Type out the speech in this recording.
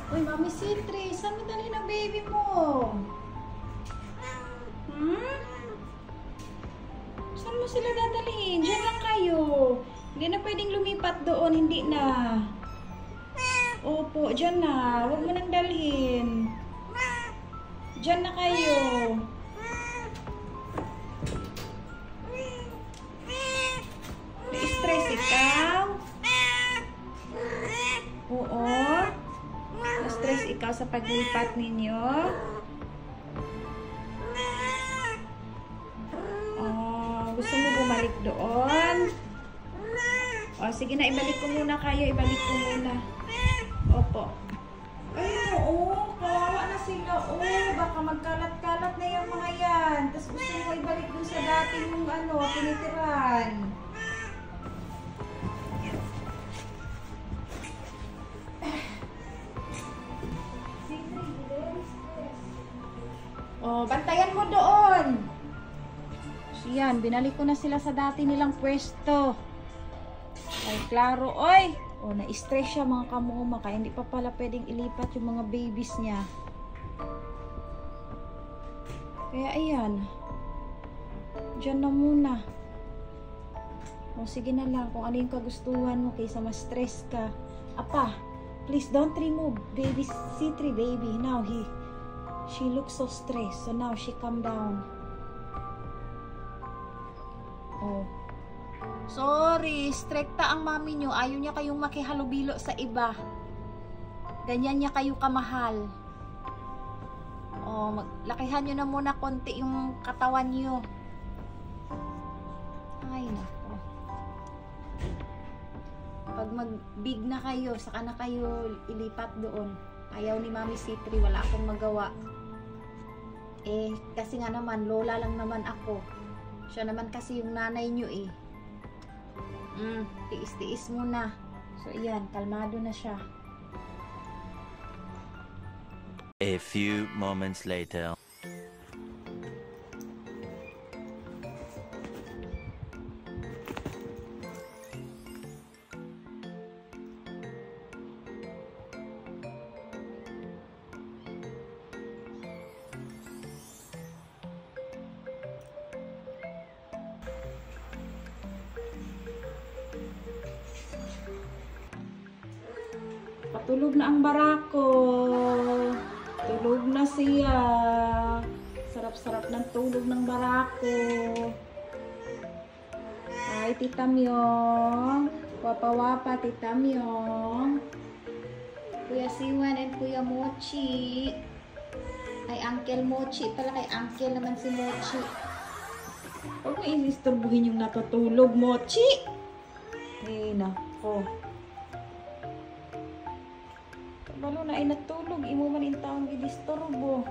Uy, Mami Citri, saan mo dali na baby mo? Hmm? Saan mo sila dadalhin? Diyan lang kayo. Hindi na pwedeng lumipat doon, hindi na. Opo, diyan na. Huwag mo nang dalhin. Diyan na kayo. Na-stress ikaw? Oo. Na-stress ikaw sa paglipat ninyo? Gusto mo bumalik doon? O, sige na, ibalik ko muna kayo. Ibalik ko muna. Opo. Ay, oo. Kawawa na sila. Oo, baka magkalat-kalat na yung mga yan. Tapos gusto mo ibalik dun sa dating yung tinitiran. Oh, bantayan mo doon. So yan, binalik ko na sila sa dati nilang pwesto. Ay, klaro. Oy! Oh, na-stress siya mga kamuma. Kaya hindi pa pala pwedeng ilipat yung mga babies niya. Kaya ayan. Diyan na muna. O, sige na lang. Kung ano yung kagustuhan mo kaysa ma-stress ka. Apa, please don't remove baby Citri, baby. Now, she looks so stressed. So now, she calm down. Oh. Sorry, strikta ang mami nyo. Ayaw niya kayong makihalubilo sa iba. Ganyan niya kayo kamahal. Oh, lakihan nyo na muna konti yung katawan nyo. Ay, nako. Pag mag-big na kayo, saka na kayo ilipat doon. Ayaw ni Mami Citri, wala akong magawa. Eh, kasi nga naman, lola lang naman ako. Siya naman kasi yung nanay nyo eh. Tiis-tiis muna. So, ayan, kalmado na siya. A few moments later. Patulog na ang barako. Tulog na siya. Sarap-sarap ng tulog ng barako. Ay, Tita Myong. Wapa-wapa, Tita Myong. Kuya Siwan and Kuya Mochi. Ay, Uncle Mochi. Pala kay Uncle naman si Mochi. Huwag mo inisturbuhin yung natutulog, Mochi. Ay, nako. Balo na ay natulog, imo man in taong gidisturbo.